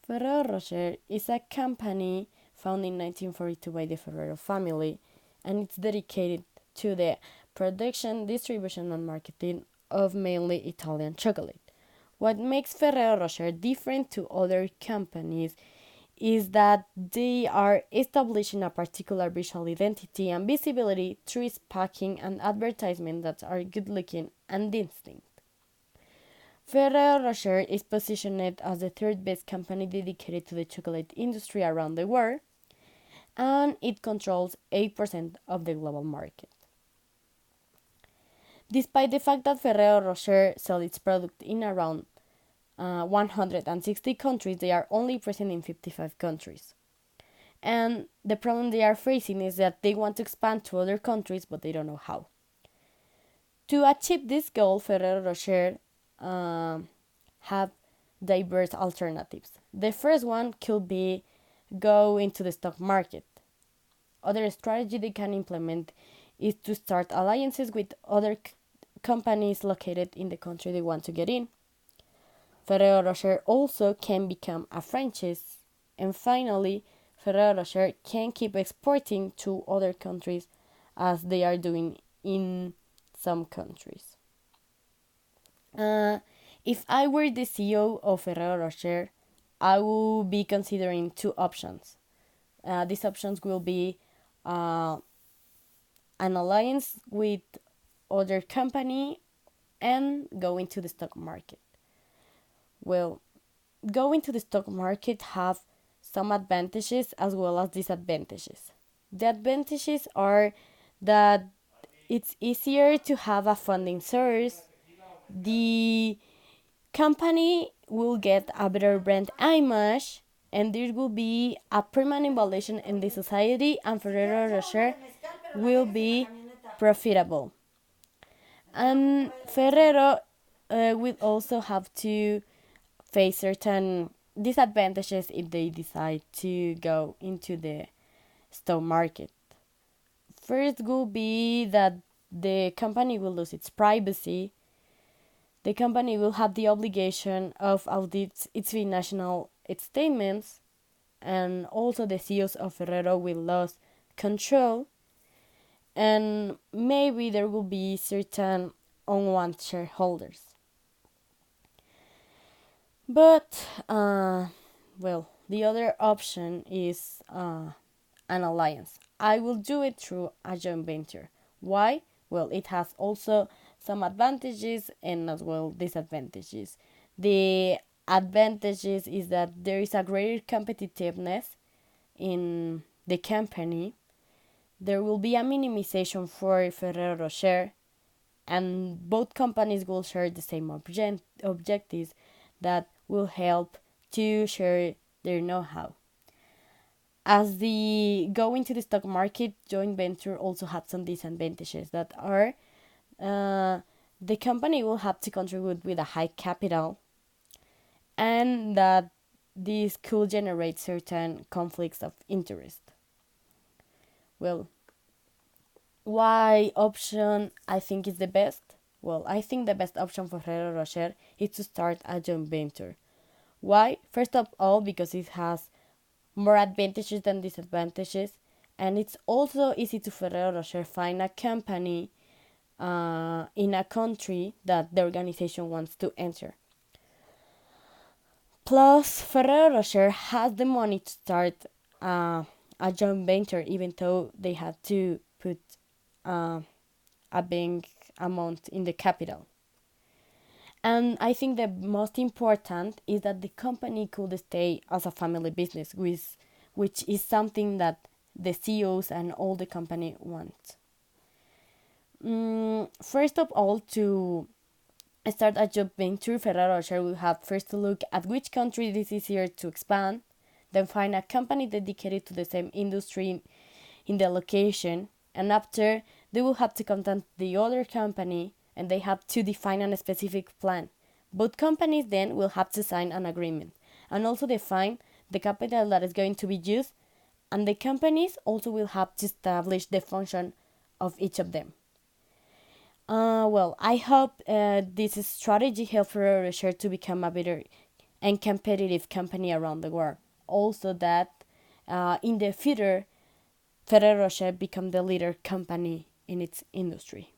Ferrero Rocher is a company founded in 1942 by the Ferrero family, and it's dedicated to the production, distribution, and marketing of mainly Italian chocolate. What makes Ferrero Rocher different to other companies is that they are establishing a particular visual identity and visibility through its packing and advertisement that are good looking and distinct. Ferrero Rocher is positioned as the third best company dedicated to the chocolate industry around the world, and it controls 8% of the global market. Despite the fact that Ferrero Rocher sells its product in around 160 countries, they are only present in 55 countries. And the problem they are facing is that they want to expand to other countries, but they don't know how. To achieve this goal, Ferrero Rocher have diverse alternatives. The first one could be go into the stock market. Other strategy they can implement is to start alliances with other companies located in the country they want to get in. Ferrero Rocher also can become a franchise. And finally, Ferrero Rocher can keep exporting to other countries as they are doing in some countries. If I were the CEO of Ferrero Rocher, I would be considering two options. These options will be an alliance with other company and go into the stock market. Well, going to the stock market have some advantages as well as disadvantages. The advantages are that it's easier to have a funding source. The company will get a better brand image, and there will be a permanent valuation in the society, and Ferrero Rocher will be profitable. And Ferrero will also have to face certain disadvantages if they decide to go into the stock market. First will be that the company will lose its privacy. The company will have the obligation of audit its financial statements, and also the CEOs of Ferrero will lose control, and maybe there will be certain unwanted shareholders. But, the other option is an alliance. I will do it through a joint venture. Why? Well, it has also some advantages and as well disadvantages. The advantages is that there is a greater competitiveness in the company. There will be a minimization for Ferrero Rocher, and both companies will share the same objectives that will help to share their know-how. As the going to the stock market joint venture also has some disadvantages that are the company will have to contribute with a high capital, and that this could generate certain conflicts of interest. Well, why option I think is the best? Well, I think the best option for Ferrero Rocher is to start a joint venture. Why? First of all, because it has more advantages than disadvantages, and it's also easy to Ferrero Rocher find a company in a country that the organization wants to enter. Plus, Ferrero Rocher has the money to start a joint venture, even though they had to put a big amount in the capital. And I think the most important is that the company could stay as a family business, which is something that the CEOs and all the company want. First of all, to start a job venture, Ferrero Rocher will have first to look at which country it is easier to expand, then find a company dedicated to the same industry in the location, and after they will have to contact the other company and they have to define a specific plan. Both companies then will have to sign an agreement and also define the capital that is going to be used, and the companies also will have to establish the function of each of them. I hope this strategy helps Ferrero Rocher to become a better and competitive company around the world. Also, that in the future, Ferrero Rocher become the leader company in its industry.